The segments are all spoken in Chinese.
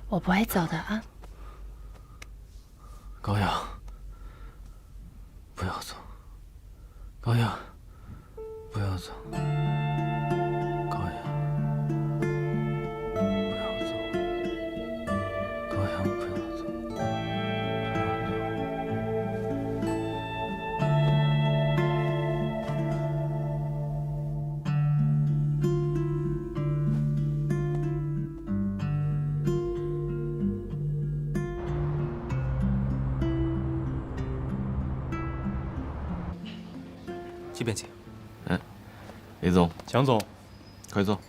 我不会走的啊。高阳，不要走。高阳，不要走。高阳，不要走。高阳，不要走。这边请。李总，蒋总，快坐。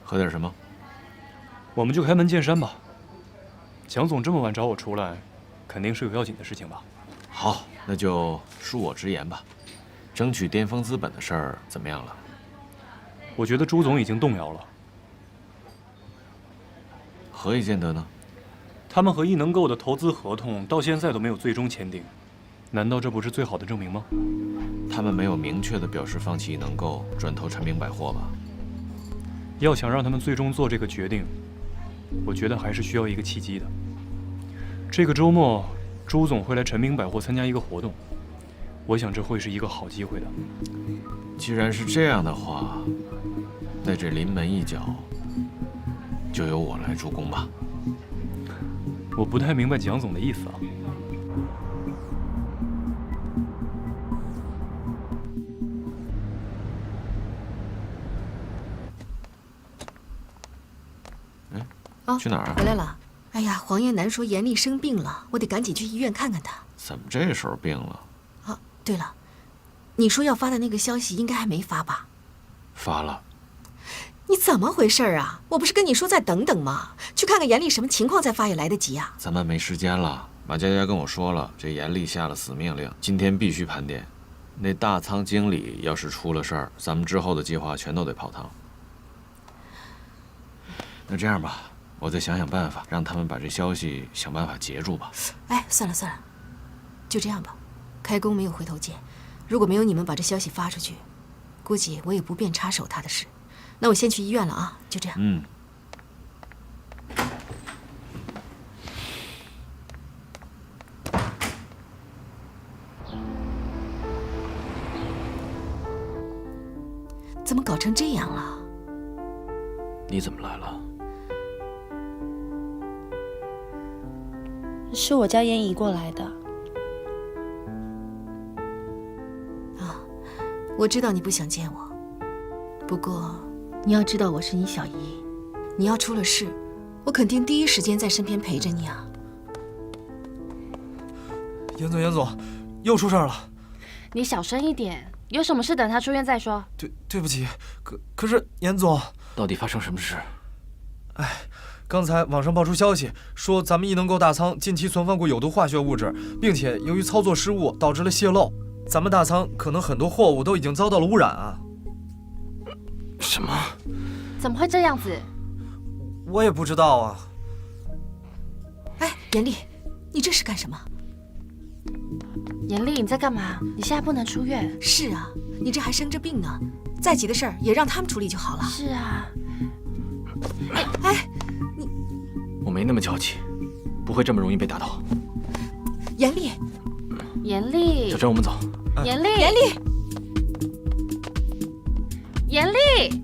喝点什么？我们就开门见山吧。蒋总这么晚找我出来，肯定是有要紧的事情吧？好，那就恕我直言吧。争取巅峰资本的事儿怎么样了？我觉得朱总已经动摇了。何以见得呢？他们和易能购的投资合同到现在都没有最终签订，难道这不是最好的证明吗？他们没有明确的表示放弃易能购，转投陈明百货吧？要想让他们最终做这个决定，我觉得还是需要一个契机的。这个周末，朱总会来陈明百货参加一个活动，我想这会是一个好机会的。既然是这样的话，那这临门一脚就由我来助攻吧。我不太明白蒋总的意思啊。去哪儿啊？回来了。哎呀，黄燕南说严丽生病了，我得赶紧去医院看看她。怎么这时候病了？啊，对了，你说要发的那个消息应该还没发吧？发了。你怎么回事啊？我不是跟你说再等等吗？去看看严丽什么情况再发也来得及啊。咱们没时间了。马佳佳跟我说了，这严厉下了死命令，今天必须盘点。那大仓经理要是出了事儿，咱们之后的计划全都得泡汤。那这样吧，我再想想办法，让他们把这消息想办法截住吧。哎，算了算了，就这样吧。开弓没有回头箭，如果没有你们把这消息发出去，估计我也不便插手他的事。那我先去医院了啊，就这样。嗯。怎么搞成这样了？你怎么来了？是我叫燕姨过来的。啊，我知道你不想见我，不过你要知道我是你小姨，你要出了事，我肯定第一时间在身边陪着你啊。严总，又出事了！你小声一点，有什么事等他出院再说。对不起，可是严总，到底发生什么事？哎，刚才网上爆出消息，说咱们易能购大仓近期存放过有毒化学物质，并且由于操作失误导致了泄漏，咱们大仓可能很多货物都已经遭到了污染啊！什么？怎么会这样子？我也不知道啊。哎，严丽，你这是干什么？严丽，你在干嘛？你现在不能出院。是啊，你这还生着病呢，再急的事儿也让他们处理就好了。是啊。哎，你我没那么娇气，不会这么容易被打倒。严丽，严丽，小珍，我们走。严丽，严丽，严丽，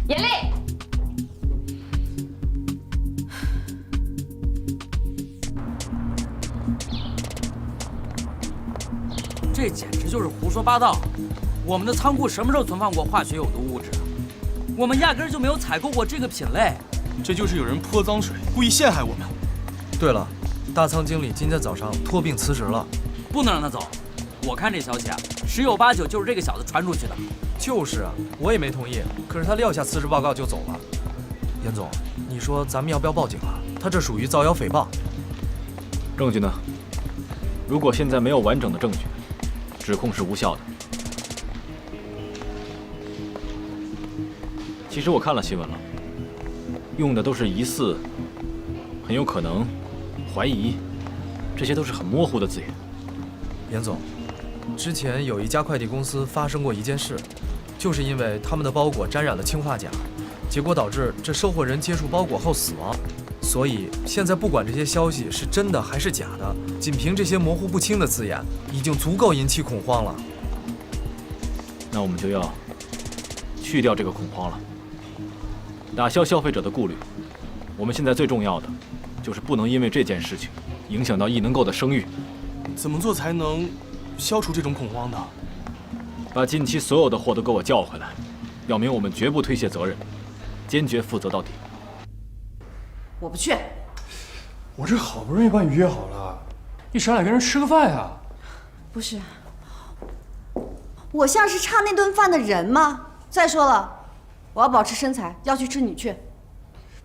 严丽。这简直就是胡说八道！我们的仓库什么时候存放过化学有毒物质？我们压根儿就没有采购过这个品类。这就是有人泼脏水，故意陷害我们。对了，大仓经理今天早上托病辞职了，不能让他走。我看这消息啊，十有八九就是这个小子传出去的。就是啊，我也没同意，可是他撂下辞职报告就走了。严总，你说咱们要不要报警啊？他这属于造谣诽谤。证据呢？如果现在没有完整的证据，指控是无效的。其实我看了新闻了，用的都是疑似、很有可能、怀疑，这些都是很模糊的字眼。严总，之前有一家快递公司发生过一件事，就是因为他们的包裹沾染了氰化钾，结果导致这收货人接触包裹后死亡。所以现在不管这些消息是真的还是假的，仅凭这些模糊不清的字眼，已经足够引起恐慌了。那我们就要去掉这个恐慌了，打消消费者的顾虑。我们现在最重要的，就是不能因为这件事情影响到艺能购的声誉。怎么做才能消除这种恐慌呢？把近期所有的货都给我叫回来，表明我们绝不推卸责任，坚决负责到底。我不去。我这好不容易把你约好了，你上来跟人吃个饭呀？不是，我像是差那顿饭的人吗？再说了，我要保持身材，要去吃你去。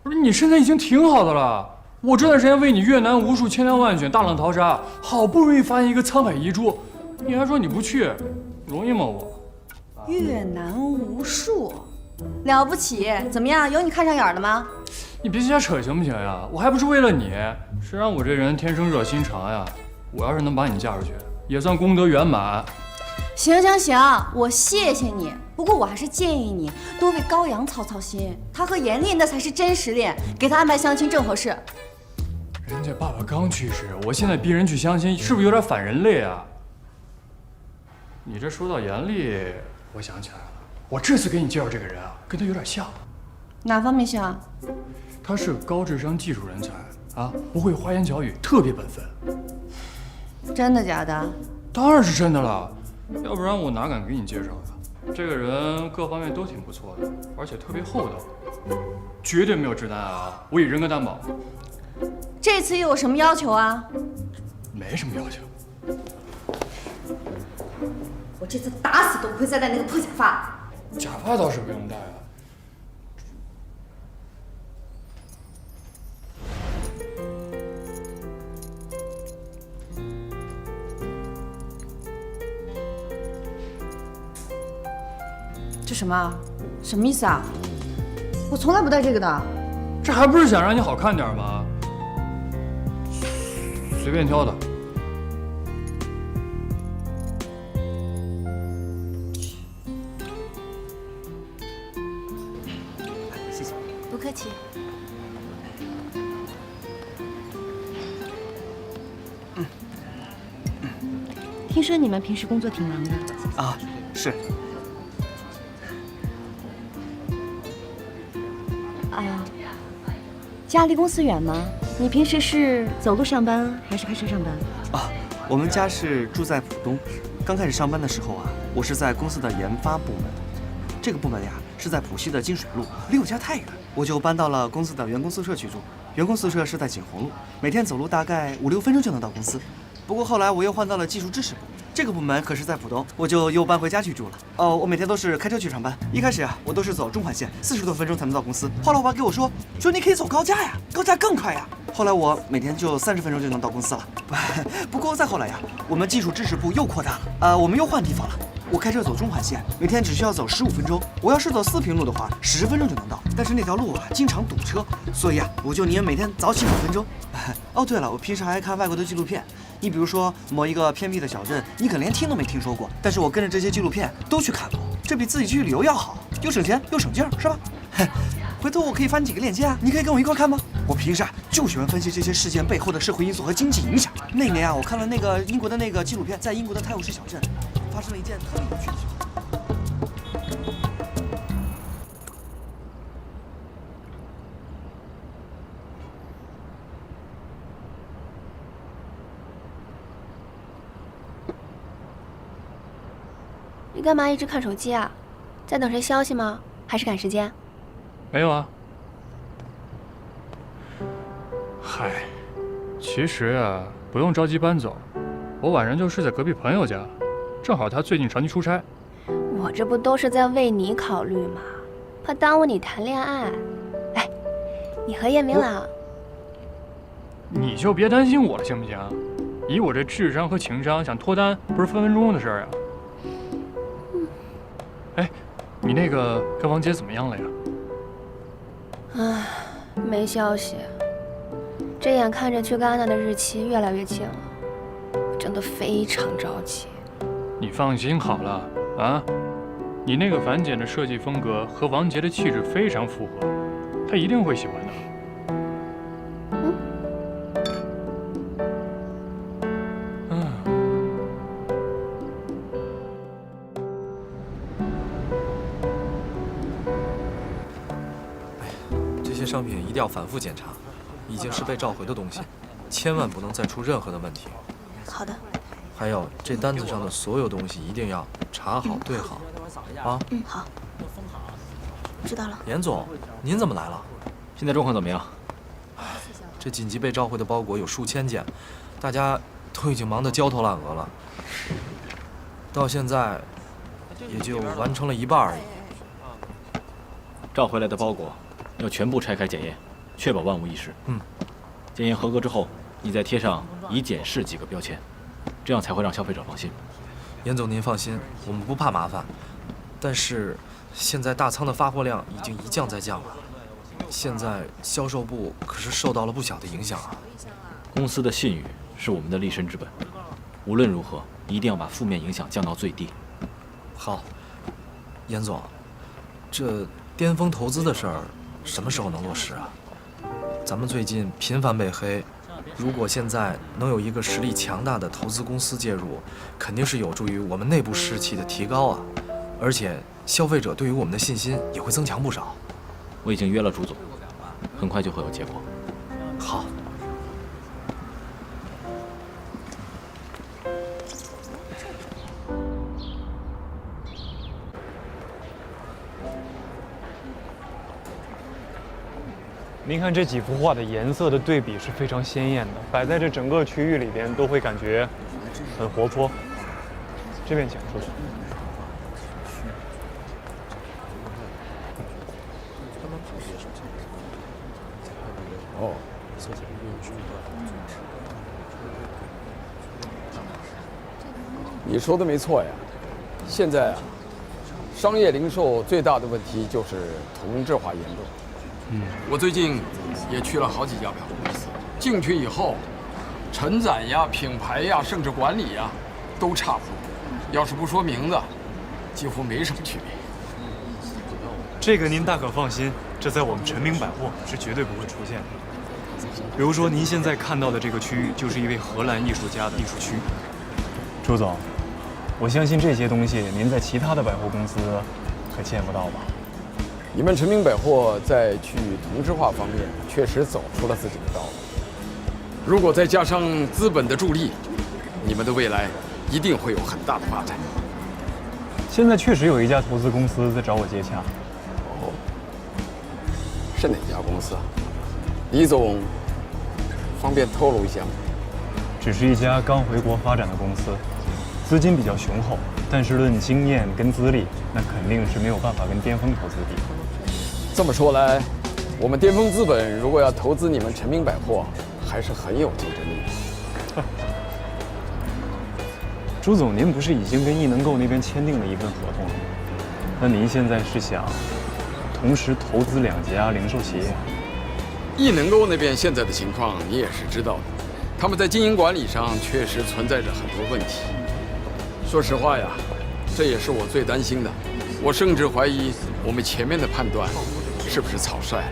不是，你身材已经挺好的了。我这段时间为你越南无数千挑万选，大浪淘沙，好不容易发现一个沧海遗珠，你还说你不去，容易吗我？越南无数，了不起？怎么样？有你看上眼的吗？你别瞎扯行不行呀？我还不是为了你，谁让我这人天生热心肠呀？我要是能把你嫁出去，也算功德圆满。行行行，我谢谢你。不过我还是建议你多为高阳操心，他和严丽那才是真实恋，给他安排相亲正合适。人家爸爸刚去世，我现在逼人去相亲，是不是有点反人类啊？你这说到严丽，我想起来了，我这次给你介绍这个人啊，跟他有点像。哪方面像？他是高智商技术人才啊，不会花言巧语，特别本分。真的假的？当然是真的了，要不然我哪敢给你介绍呀？这个人各方面都挺不错的，而且特别厚道，绝对没有直男癌啊！我以人格担保。这次又有什么要求啊？没什么要求。我这次打死都不会再戴那个破假发。假发倒是不用戴了。这什么？什么意思啊？我从来不戴这个的。这还不是想让你好看点吗？随便挑的。谢谢。不客气。听说你们平时工作挺忙的。啊，是。啊，家离公司远吗？你平时是走路上班还是开车上班？啊，我们家是住在浦东。刚开始上班的时候啊，我是在公司的研发部门。这个部门呀是在浦西的金水路，离我家太远，我就搬到了公司的员工宿舍去住。员工宿舍是在锦宏路，每天走路大概5、6分钟就能到公司。不过后来我又换到了技术支持部，这个部门可是在浦东，我就又搬回家去住了。我每天都是开车去上班。一开始啊，我都是走中环线，40多分钟才能到公司。后来我爸给我说你可以走高架呀，高架更快呀。后来我每天就30分钟就能到公司了。不过再后来呀，我们技术支持部又扩大了，我们又换地方了。我开车走中环线，每天只需要走15分钟。我要是走4平路的话，10分钟就能到。但是那条路啊，经常堵车，所以啊，我就宁愿每天早起5分钟。哦，对了，我平时还爱看外国的纪录片。你比如说某一个偏僻的小镇，你可能连听都没听说过，但是我跟着这些纪录片都去看过，这比自己去旅游要好，又省钱又省劲儿，是吧？回头我可以发你几个链接啊，你可以跟我一块看吗？我平时啊就喜欢分析这些事件背后的社会因素和经济影响。那年啊，我看了那个英国的那个纪录片，在英国的泰晤士小镇发生了一件特别有趣的事。你干嘛一直看手机啊？在等谁消息吗？还是赶时间？没有啊。嗨，其实啊，不用着急搬走，我晚上就睡在隔壁朋友家，正好他最近长期出差。我这不都是在为你考虑吗？怕耽误你谈恋爱。哎，你和叶明朗，你就别担心我了，行不行？以我这智商和情商，想脱单不是分分钟的事儿啊。哎，你那个跟王杰怎么样了呀？唉，没消息。这眼看着去戛纳的日期越来越近了，我真的非常着急。你放心好了啊，你那个反剪的设计风格和王杰的气质非常符合，他一定会喜欢的。这些商品一定要反复检查，已经是被召回的东西，千万不能再出任何的问题。好的。还有这单子上的所有东西一定要查好对好，啊？好。知道了。严总，您怎么来了？现在状况怎么样？这紧急被召回的包裹有数千件，大家都已经忙得焦头烂额了，到现在也就完成了一半而已。召回来的包裹要全部拆开检验，确保万无一失。检验合格之后，你再贴上已检视几个标签，这样才会让消费者放心。严总，您放心，我们不怕麻烦。但是现在大仓的发货量已经一降再降了，现在销售部可是受到了不小的影响啊。公司的信誉是我们的立身之本，无论如何一定要把负面影响降到最低。好，严总，这巅峰投资的事儿什么时候能落实啊？咱们最近频繁被黑，如果现在能有一个实力强大的投资公司介入，肯定是有助于我们内部士气的提高啊，而且消费者对于我们的信心也会增强不少。我已经约了朱总，很快就会有结果。好。您看这几幅画的颜色的对比是非常鲜艳的，摆在这整个区域里边都会感觉很活泼。这边请出去。哦，你说的没错呀。现在啊，商业零售最大的问题就是同质化严重。我最近也去了好几家百货公司，进去以后，承载呀、品牌呀，甚至管理呀，都差不多。要是不说名字，几乎没什么区别。这个您大可放心，这在我们陈明百货是绝对不会出现的。比如说您现在看到的这个区域，就是一位荷兰艺术家的艺术区。朱总，我相信这些东西您在其他的百货公司可见不到吧？你们陈明百货在区域同质化方面确实走出了自己的道路。如果再加上资本的助力，你们的未来一定会有很大的发展。现在确实有一家投资公司在找我接洽。哦，是哪家公司啊？李总，方便透露一下吗？只是一家刚回国发展的公司，资金比较雄厚，但是论经验跟资历，那肯定是没有办法跟巅峰投资比。这么说来，我们巅峰资本如果要投资你们陈明百货，还是很有竞争力的。朱总，您不是已经跟易能购那边签订了一份合同了吗？那您现在是想同时投资2家零售企业？易能购那边现在的情况你也是知道的，他们在经营管理上确实存在着很多问题。说实话呀，这也是我最担心的。我甚至怀疑我们前面的判断是不是草率了。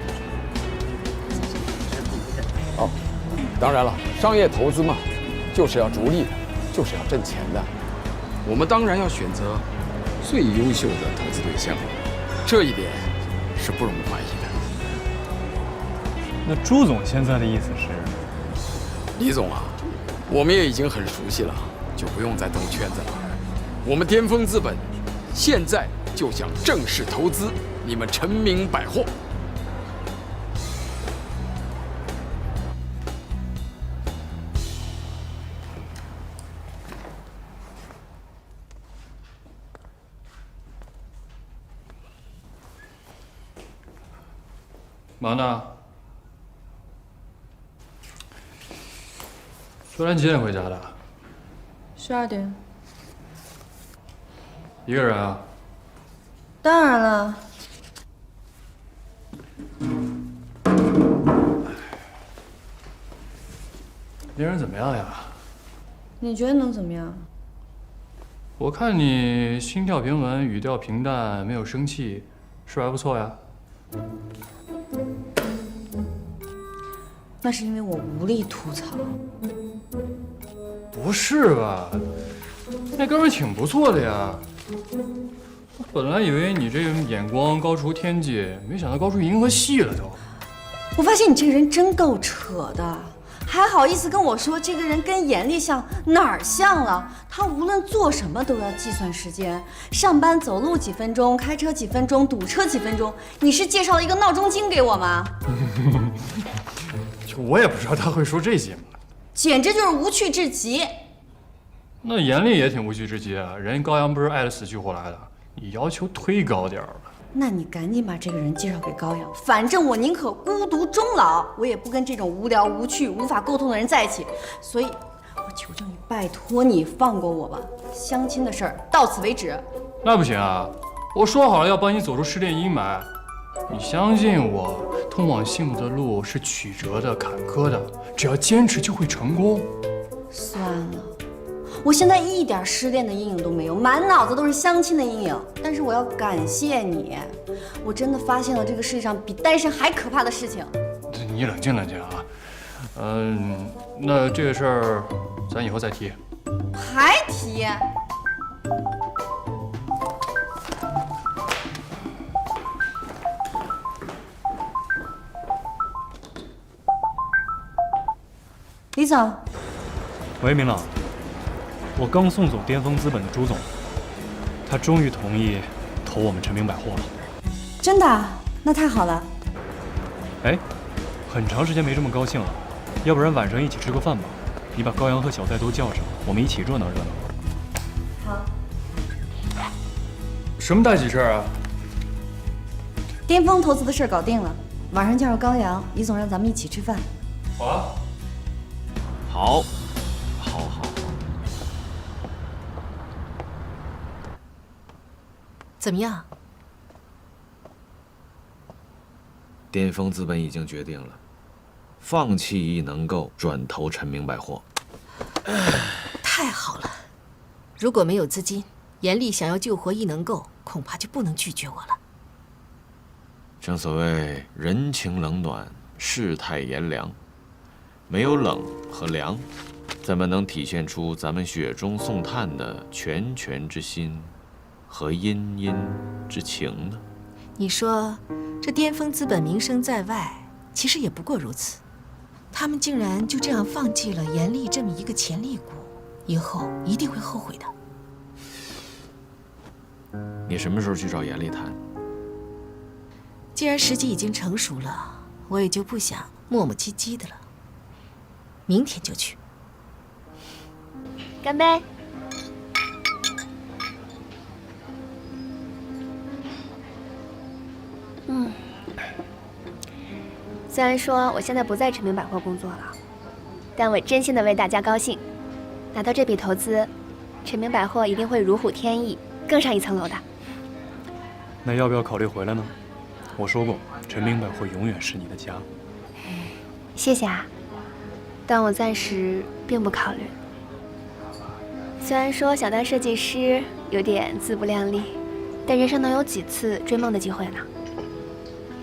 哦，当然了，商业投资嘛，就是要逐利的，就是要挣钱的。我们当然要选择最优秀的投资对象，这一点是不容怀疑的。那朱总现在的意思是？李总啊，我们也已经很熟悉了，就不用再兜圈子了。我们巅峰资本现在就想正式投资你们陈明百货。忙呢？昨天几点回家的？12点。一个人啊？当然了。别人怎么样呀？你觉得能怎么样？我看你心跳平稳，语调平淡，没有生气，是还不错呀。那是因为我无力吐槽。不是吧？那哥们挺不错的呀。我本来以为你这个眼光高出天际，没想到高出银河系了都。我发现你这个人真够扯的，还好意思跟我说这个人跟严厉像，哪儿像了？他无论做什么都要计算时间，上班走路几分钟，开车几分钟，堵车几分钟。你是介绍了一个闹钟精给我吗？就我也不知道他会说这些嘛，简直就是无趣至极。那严厉也挺无趣至极啊，人高阳不是爱得死去活来的，你要求忒高点儿了。那你赶紧把这个人介绍给高阳，反正我宁可孤独终老，我也不跟这种无聊、无趣、无法沟通的人在一起。所以，我求求你，拜托你放过我吧。相亲的事儿到此为止。那不行啊，我说好了要帮你走出失恋阴霾。你相信我，通往幸福的路是曲折的、坎坷的，只要坚持就会成功。算了，我现在一点失恋的阴影都没有，满脑子都是相亲的阴影。但是我要感谢你，我真的发现了这个世界上比单身还可怕的事情。你冷静冷静啊。那这个事儿咱以后再提。还提？李总。喂，明朗，我刚送走巅峰资本的朱总，他终于同意投我们陈明百货了。真的？那太好了。哎，很长时间没这么高兴了，要不然晚上一起吃个饭吧？你把高阳和小戴都叫上，我们一起热闹热闹。好。什么大喜事啊？巅峰投资的事搞定了，晚上叫上高阳，李总让咱们一起吃饭。好啊。好，好，好。怎么样？巅峰资本已经决定了，放弃易能购，转投陈明百货。太好了！如果没有资金，严厉想要救活易能购，恐怕就不能拒绝我了。正所谓人情冷暖，世态炎凉。没有冷和凉，怎么能体现出咱们雪中送炭的拳拳之心和殷殷之情呢？你说，这巅峰资本名声在外，其实也不过如此。他们竟然就这样放弃了严厉这么一个潜力股，以后一定会后悔的。你什么时候去找严厉谈？既然时机已经成熟了，我也就不想磨磨唧唧的了。明天就去。干杯！虽然说我现在不在陈明百货工作了，但我真心的为大家高兴。拿到这笔投资，陈明百货一定会如虎添翼，更上一层楼的。那要不要考虑回来呢？我说过，陈明百货永远是你的家。谢谢啊。但我暂时并不考虑。虽然说想当设计师有点自不量力，但人生能有几次追梦的机会呢？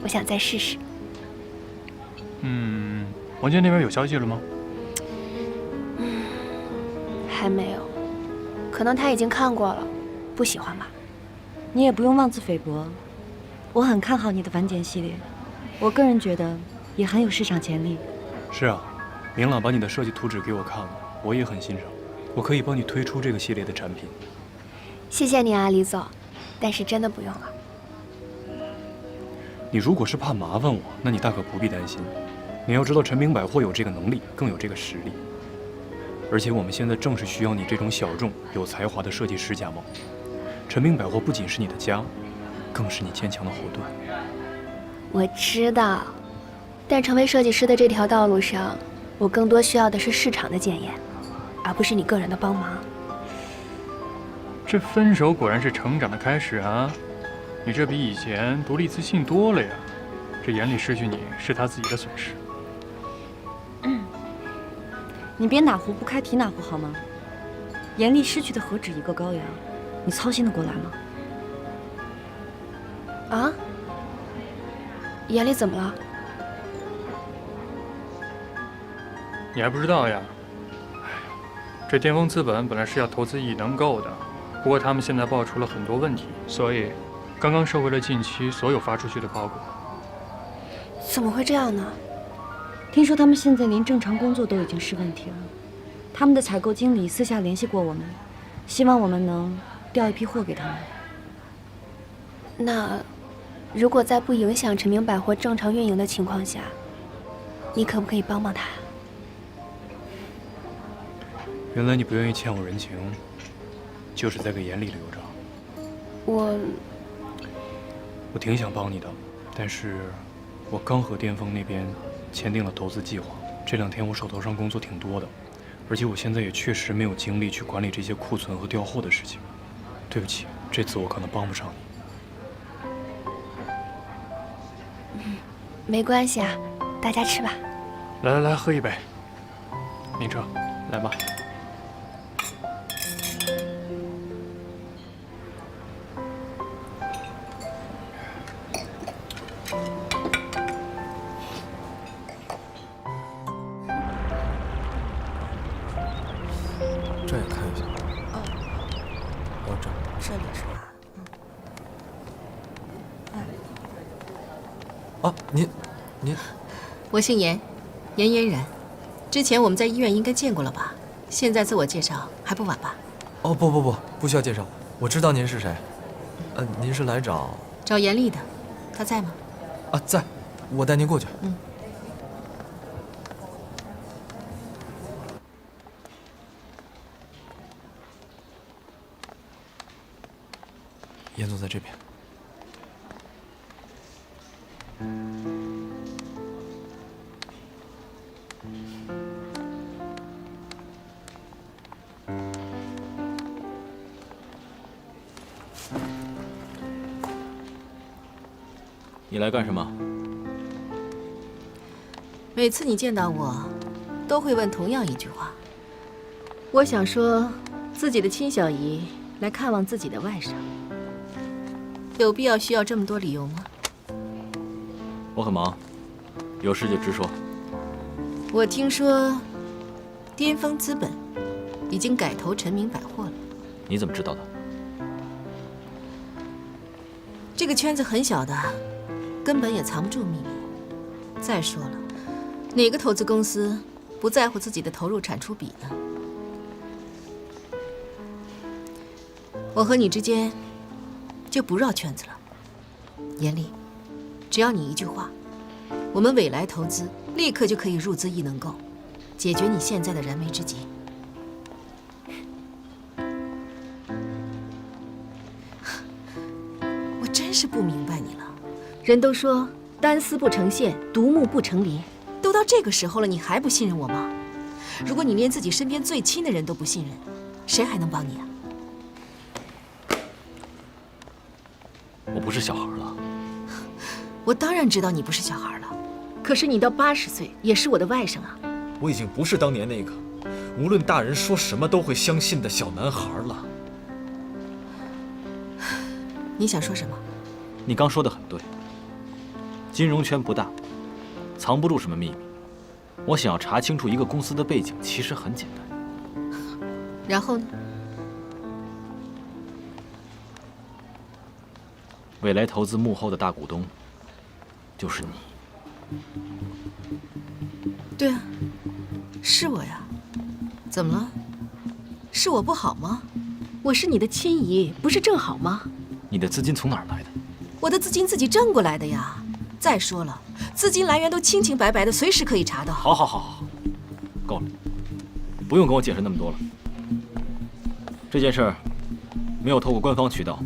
我想再试试。王健那边有消息了吗？还没有，可能他已经看过了，不喜欢吧。你也不用妄自菲薄，我很看好你的繁简系列，我个人觉得也很有市场潜力。是啊。明朗把你的设计图纸给我看了，我也很欣赏，我可以帮你推出这个系列的产品。谢谢你啊，李总，但是真的不用了。你如果是怕麻烦我，那你大可不必担心。你要知道，陈明百货有这个能力，更有这个实力，而且我们现在正是需要你这种小众、有才华的设计师加盟。陈明百货不仅是你的家，更是你坚强的后盾。我知道，但成为设计师的这条道路上，我更多需要的是市场的检验，而不是你个人的帮忙。这分手果然是成长的开始啊！你这比以前独立自信多了呀。这严厉失去你是他自己的损失。你别哪壶不开提哪壶好吗？严厉失去的何止一个羔羊，你操心得过来吗？啊？严厉怎么了？你还不知道呀？这巅峰资本本来是要投资1亿能够的，不过他们现在爆出了很多问题，所以刚刚收回了近期所有发出去的包裹。怎么会这样呢？听说他们现在连正常工作都已经是问题了。他们的采购经理私下联系过我们，希望我们能调一批货给他们。那如果在不影响陈明百货正常运营的情况下，你可不可以帮帮他？原来你不愿意欠我人情，就是在给严厉留着。我挺想帮你的，但是我刚和巅峰那边签订了投资计划，这2天我手头上工作挺多的，而且我现在也确实没有精力去管理这些库存和调货的事情。对不起，这次我可能帮不上你。没关系啊，大家吃吧。来，喝一杯。明澈，来吧。这也看一下。这里是吧？您，我姓严，严嫣然。之前我们在医院应该见过了吧？现在自我介绍还不晚吧？哦，不需要介绍，我知道您是谁。您是来找严厉的，他在吗？啊，在，我带您过去。严总在这边。你来干什么？每次你见到我，都会问同样一句话。我想说，自己的亲小姨来看望自己的外甥，有必要需要这么多理由吗？我很忙，有事就直说。我听说，巅峰资本已经改投陈明百货了。你怎么知道的？这个圈子很小的，根本也藏不住秘密。再说了，哪个投资公司不在乎自己的投入产出比呢？我和你之间就不绕圈子了。严厉，只要你一句话，我们未来投资立刻就可以入资异能购，解决你现在的燃眉之急。我真是不明白你了。人都说单丝不成线，独木不成林，都到这个时候了，你还不信任我吗？如果你连自己身边最亲的人都不信任，谁还能帮你啊？我不是小孩了。我当然知道你不是小孩了，可是你到80岁也是我的外甥啊。我已经不是当年那个无论大人说什么都会相信的小男孩了。你想说什么？你刚说的很对，金融圈不大，藏不住什么秘密。我想要查清楚一个公司的背景，其实很简单。然后呢？未来投资幕后的大股东就是你。对啊，是我呀。怎么了？是我不好吗？我是你的亲姨，不是正好吗？你的资金从哪儿来的？我的资金自己挣过来的呀。再说了，资金来源都清清白白的，随时可以查到。好，够了，不用跟我解释那么多了。这件事儿没有透过官方渠道，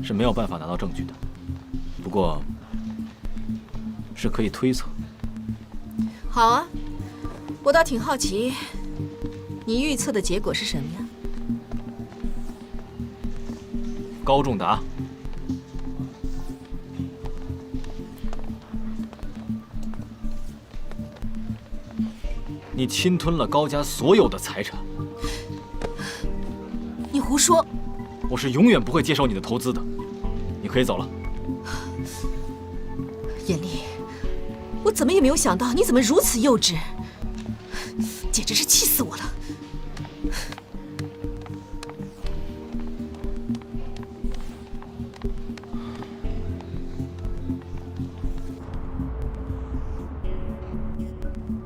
是没有办法拿到证据的。不过是可以推测。好啊，我倒挺好奇，你预测的结果是什么呀？高仲达。你侵吞了高家所有的财产。胡说！我是永远不会接受你的投资的，你可以走了。严厉，我怎么也没有想到你怎么如此幼稚，简直是气死我了！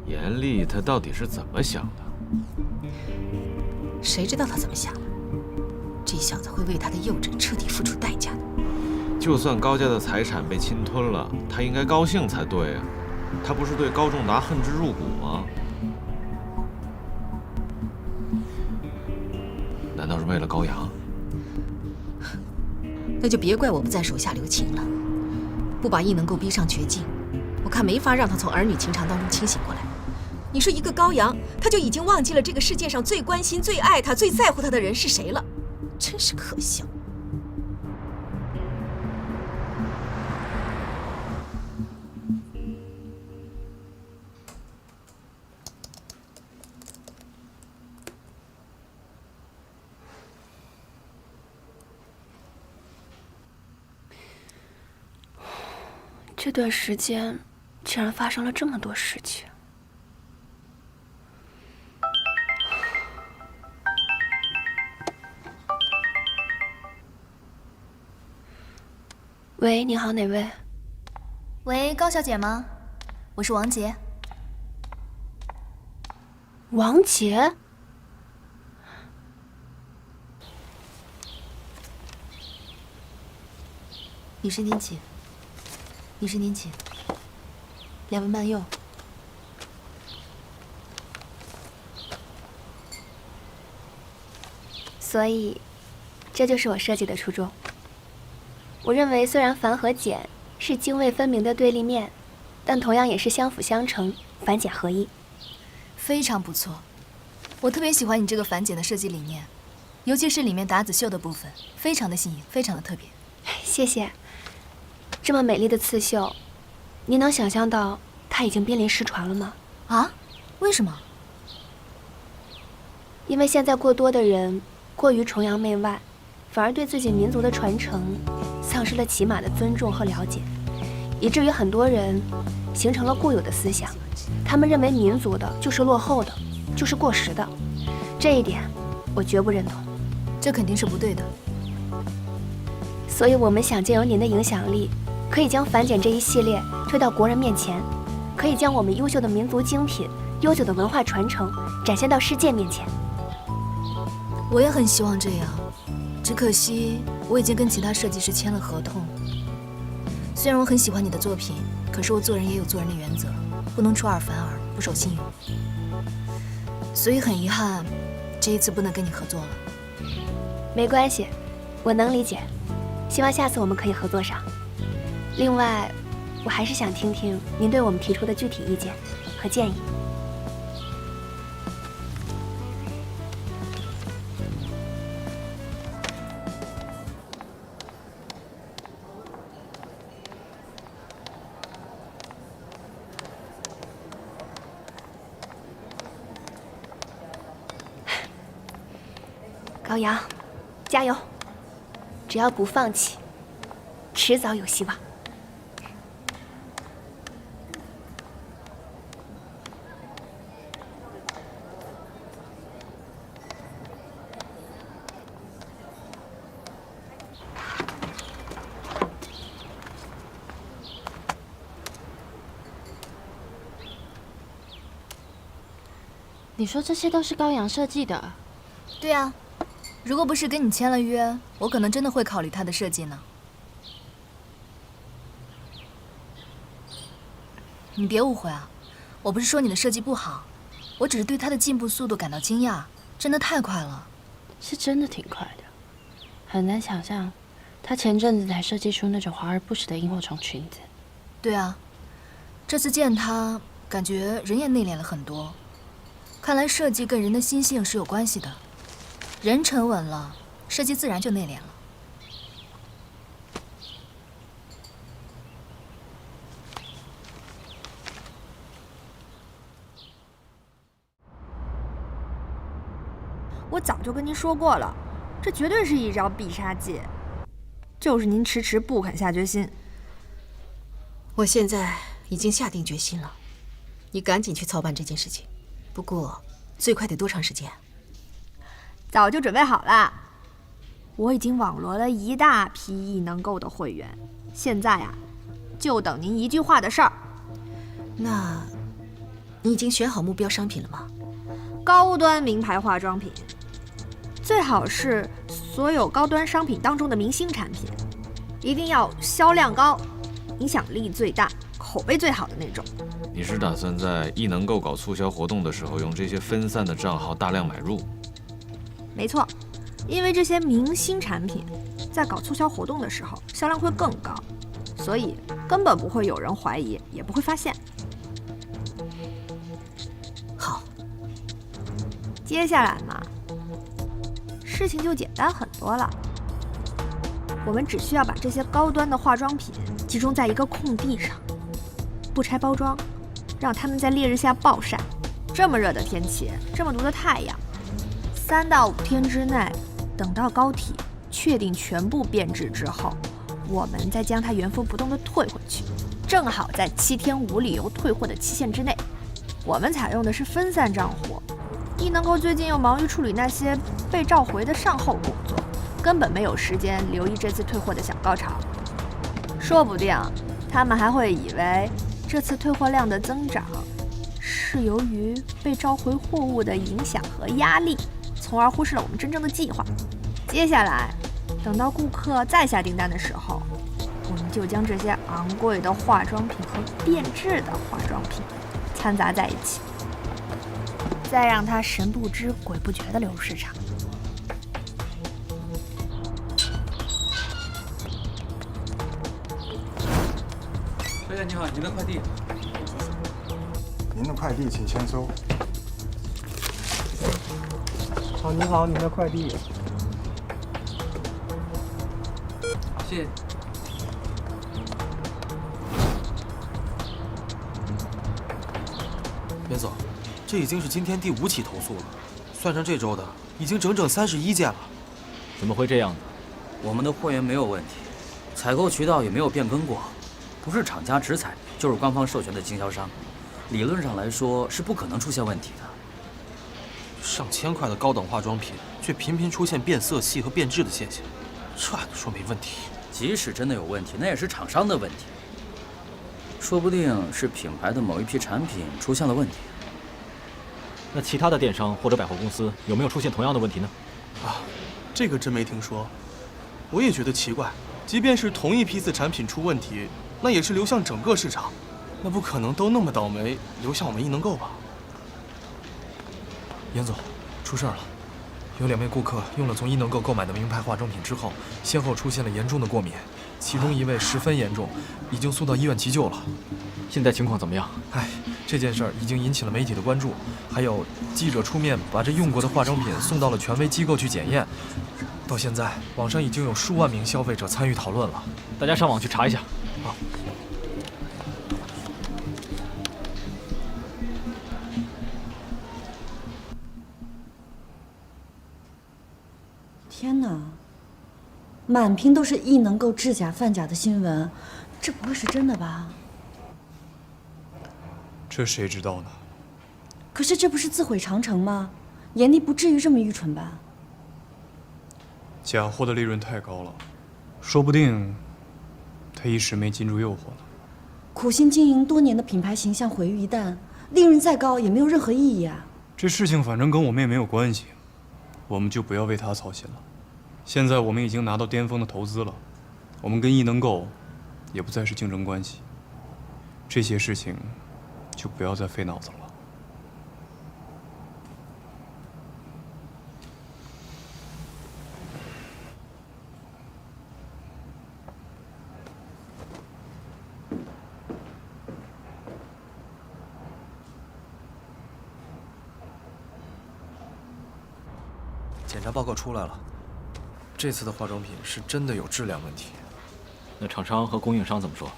严厉他到底是怎么想的？谁知道他怎么想的？这小子会为他的幼稚彻底付出代价的。就算高家的财产被侵吞了，他应该高兴才对啊！他不是对高仲达恨之入骨吗？难道是为了高阳？那就别怪我不在手下留情了。不把易能够逼上绝境，我看没法让他从儿女情长当中清醒过来。你说一个高阳，他就已经忘记了这个世界上最关心、最爱他、最在乎他的人是谁了，真是可笑。这段时间竟然发生了这么多事情。喂，你好，哪位？喂，高小姐吗？我是王杰。王杰？女士您请。女士您请。2份慢柚。所以，这就是我设计的初衷。我认为，虽然繁和简是泾渭分明的对立面，但同样也是相辅相成、繁简合一。非常不错，我特别喜欢你这个繁简的设计理念，尤其是里面打子绣的部分，非常的新颖，非常的特别。谢谢。这么美丽的刺绣，你能想象到它已经濒临失传了吗？啊？为什么？因为现在过多的人过于崇洋媚外，反而对自己民族的传承丧失了起码的尊重和了解，以至于很多人形成了固有的思想，他们认为民族的就是落后的，就是过时的。这一点我绝不认同，这肯定是不对的。所以我们想借由您的影响力，可以将繁简这一系列推到国人面前，可以将我们优秀的民族精品、悠久的文化传承展现到世界面前。我也很希望这样，只可惜我已经跟其他设计师签了合同。虽然我很喜欢你的作品，可是我做人也有做人的原则，不能出尔反尔，不守信用。所以很遗憾，这一次不能跟你合作了。没关系，我能理解。希望下次我们可以合作上。另外，我还是想听听您对我们提出的具体意见和建议。高阳，加油！只要不放弃，迟早有希望。你说这些都是高阳设计的？对啊。如果不是跟你签了约，我可能真的会考虑他的设计呢。你别误会啊，我不是说你的设计不好，我只是对他的进步速度感到惊讶，真的太快了。是真的挺快的，很难想象，他前阵子才设计出那种华而不实的萤火虫裙子。对啊，这次见他，感觉人也内敛了很多。看来设计跟人的心性是有关系的。人沉稳了，设计自然就内敛了。我早就跟您说过了，这绝对是一招必杀技，就是您迟迟不肯下决心。我现在已经下定决心了，你赶紧去操办这件事情。不过，最快得多长时间？早就准备好了，我已经网罗了一大批异能购的会员，现在啊，就等您一句话的事儿。那，你已经选好目标商品了吗？高端名牌化妆品，最好是所有高端商品当中的明星产品，一定要销量高、影响力最大、口碑最好的那种。你是打算在异能购搞促销活动的时候，用这些分散的账号大量买入？没错，因为这些明星产品在搞促销活动的时候销量会更高，所以根本不会有人怀疑，也不会发现。好，接下来嘛，事情就简单很多了。我们只需要把这些高端的化妆品集中在一个空地上，不拆包装，让它们在烈日下暴晒。这么热的天气，这么毒的太阳，3到5天之内，等到膏体确定全部变质之后，我们再将它原封不动的退回去，正好在7天无理由退货的期限之内。我们采用的是分散账户，异能购最近又忙于处理那些被召回的善后工作，根本没有时间留意这次退货的小高潮。说不定他们还会以为这次退货量的增长是由于被召回货物的影响和压力，从而忽视了我们真正的计划。接下来，等到顾客再下订单的时候，我们就将这些昂贵的化妆品和变质的化妆品掺杂在一起，再让它神不知鬼不觉地流入市场。小姐你好，您的快递。您的快递请签收。好，您好，您的快递。谢谢。严总，这已经是今天第5起投诉了，算上这周的，已经整整31件了。怎么会这样呢？我们的货源没有问题，采购渠道也没有变更过，不是厂家直采，就是官方授权的经销商。理论上来说是不可能出现问题的。上千块的高等化妆品，却频频出现变色系和变质的现象，这还能说没问题？即使真的有问题，那也是厂商的问题，说不定是品牌的某一批产品出现了问题。那其他的电商或者百货公司有没有出现同样的问题呢？啊，这个真没听说。我也觉得奇怪，即便是同一批次产品出问题，那也是流向整个市场，那不可能都那么倒霉流向我们异能购吧？严总，出事了，有2位顾客用了从异能购购买的名牌化妆品之后，先后出现了严重的过敏，其中1位十分严重，已经送到医院急救了。现在情况怎么样？这件事儿已经引起了媒体的关注，还有记者出面把这用过的化妆品送到了权威机构去检验。到现在，网上已经有数万名消费者参与讨论了。大家上网去查一下。好。天哪，满屏都是异能购制假贩假的新闻，这不会是真的吧？这谁知道呢？可是这不是自毁长城吗？严厉不至于这么愚蠢吧？假货的利润太高了，说不定他一时没禁住诱惑呢。苦心经营多年的品牌形象毁于一旦，利润再高也没有任何意义啊！这事情反正跟我们也没有关系，我们就不要为他操心了。现在我们已经拿到巅峰的投资了，我们跟异能购也不再是竞争关系，这些事情就不要再费脑子了。检查报告出来了，这次的化妆品是真的有质量问题。那厂商和供应商怎么说？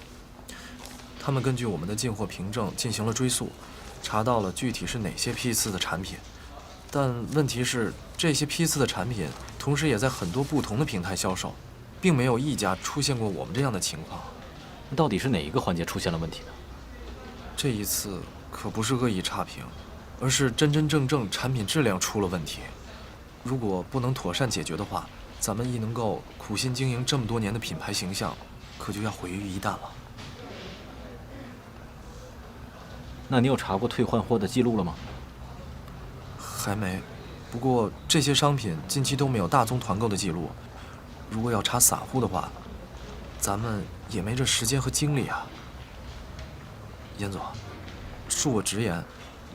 他们根据我们的进货凭证进行了追溯，查到了具体是哪些批次的产品，但问题是这些批次的产品同时也在很多不同的平台销售，并没有一家出现过我们这样的情况。那到底是哪一个环节出现了问题呢？这一次可不是恶意差评，而是真真正正产品质量出了问题。如果不能妥善解决的话，咱们亦能够苦心经营这么多年的品牌形象，可就要毁于一旦了。那你有查过退换货的记录了吗？还没，不过这些商品近期都没有大宗团购的记录。如果要查散户的话，咱们也没这时间和精力啊。严总，恕我直言，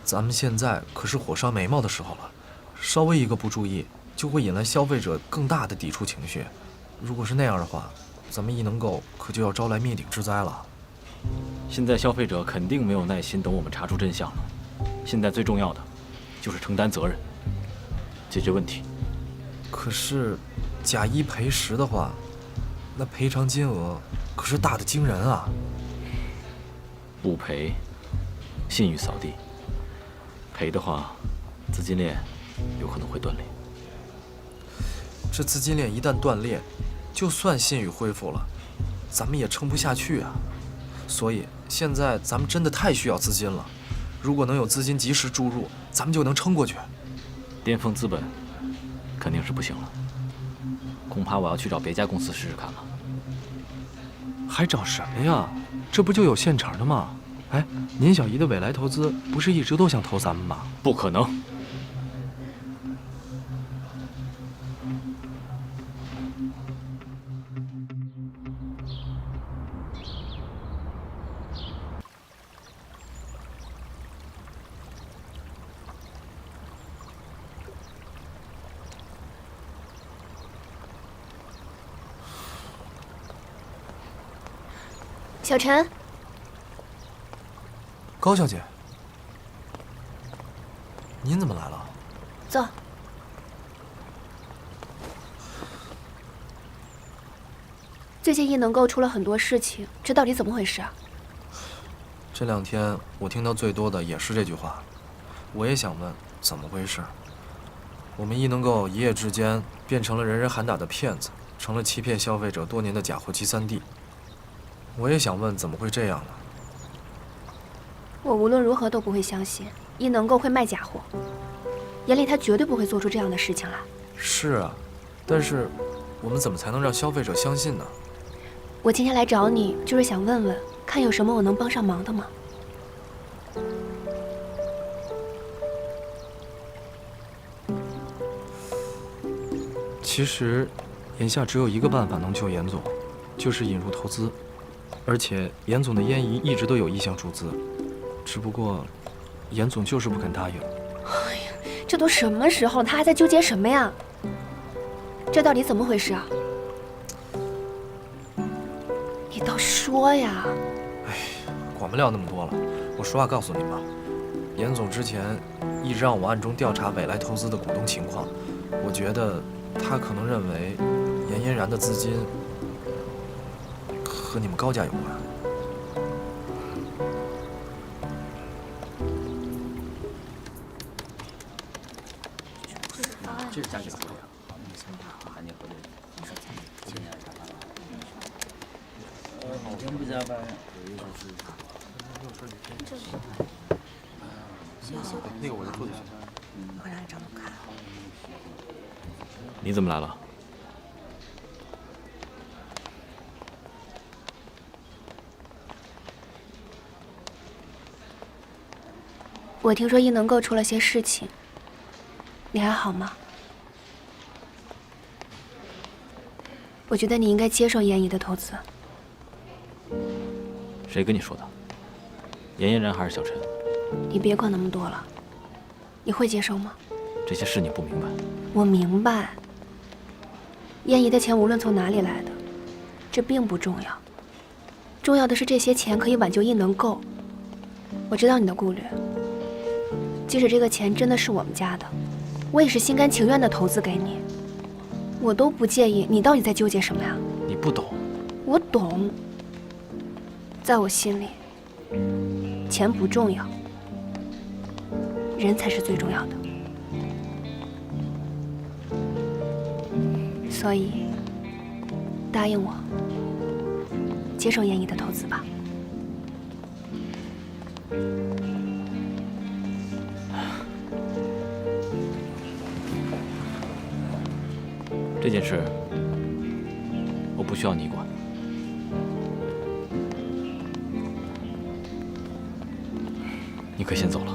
咱们现在可是火烧眉毛的时候了，稍微一个不注意，就会引来消费者更大的抵触情绪。如果是那样的话，咱们亦能购可就要招来灭顶之灾了。现在消费者肯定没有耐心等我们查出真相了。现在最重要的就是承担责任，解决问题。可是，假一赔10的话，那赔偿金额可是大的惊人啊！不赔，信誉扫地；赔的话，资金链有可能会断裂。这资金链一旦断裂，就算信誉恢复了，咱们也撑不下去啊！所以现在咱们真的太需要资金了。如果能有资金及时注入，咱们就能撑过去。巅峰资本肯定是不行了，恐怕我要去找别家公司试试看了。还找什么呀？这不就有现成的吗？哎，您小姨的未来投资不是一直都想投咱们吗？不可能。小陈，高小姐，您怎么来了？坐。最近易能购出了很多事情，这到底怎么回事啊？这2天我听到最多的也是这句话，我也想问怎么回事。我们易能购一夜之间变成了人人喊打的骗子，成了欺骗消费者多年的假货集散地。我也想问怎么会这样呢？我无论如何都不会相信易能购会卖假货，严厉他绝对不会做出这样的事情来。是啊，但是我们怎么才能让消费者相信呢？我今天来找你，就是想问问，看有什么我能帮上忙的吗？其实，眼下只有一个办法能救严总，就是引入投资。而且严总的烟姨一直都有意向出资，只不过严总就是不肯答应。哎呀，这都什么时候了，他还在纠结什么呀？这到底怎么回事啊？你倒说呀！哎，管不了那么多了，我实话告诉你吧，严总之前一直让我暗中调查未来投资的股东情况，我觉得他可能认为严嫣然的资金和你们高家有关。这是加给他的，喊你喝这每天不加班，那个我就做就行。会让你长得看。你怎么来了？我听说易能购出了些事情，你还好吗？我觉得你应该接受严姨的投资。谁跟你说的？严嫣然还是小陈？你别管那么多了，你会接受吗？这些事你不明白。我明白。严姨的钱无论从哪里来的，这并不重要，重要的是这些钱可以挽救易能购。我知道你的顾虑，即使这个钱真的是我们家的，我也是心甘情愿的投资给你。我都不介意，你到底在纠结什么呀？你不懂。我懂。在我心里，钱不重要，人才是最重要的。所以答应我，接受严毅的投资吧。这件事我不需要你管。你可以先走了。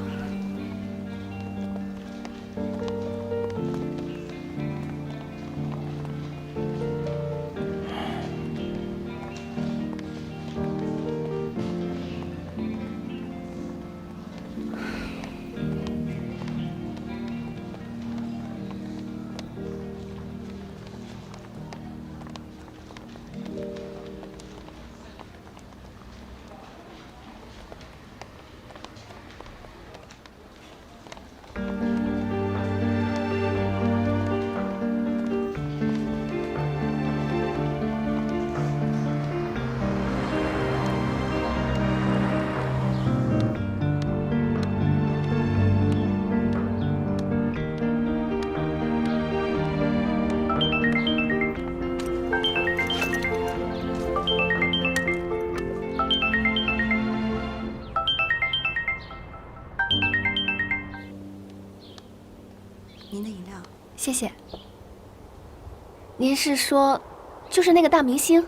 您的饮料。谢谢。您是说，就是那个大明星？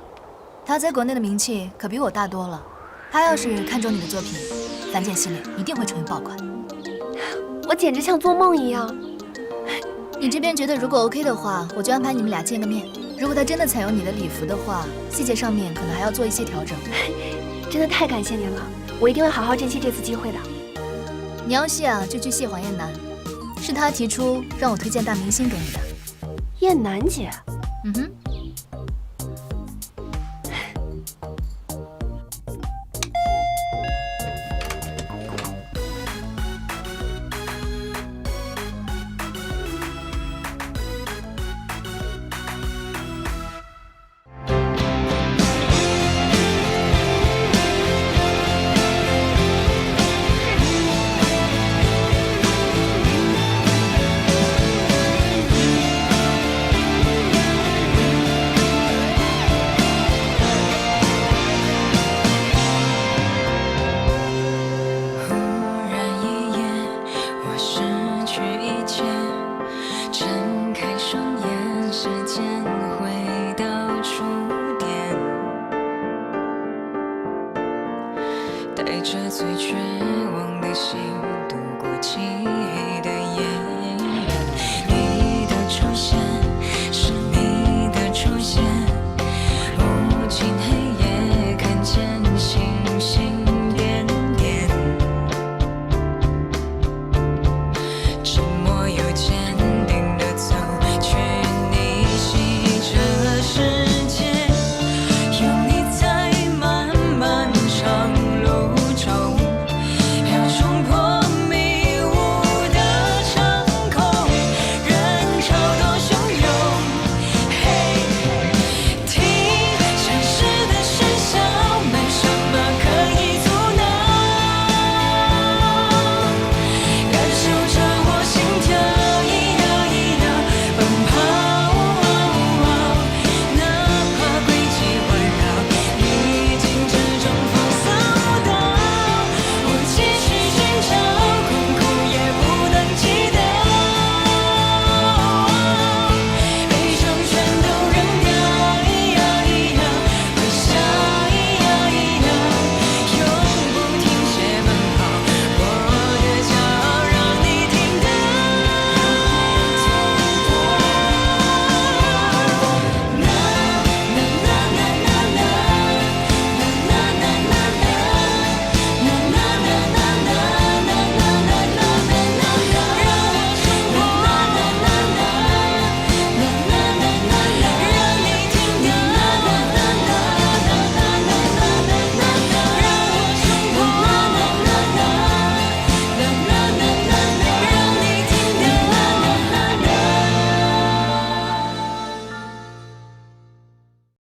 他在国内的名气可比我大多了。他要是看中你的作品，凡剑系列一定会成为爆款。我简直像做梦一样。你这边觉得如果 OK 的话，我就安排你们俩见个面。如果他真的采用你的礼服的话，细节上面可能还要做一些调整。真的太感谢您了，我一定会好好珍惜这次机会的。你要戏啊，就去戏黄燕南，是他提出让我推荐大明星给你的。燕南姐。嗯哼。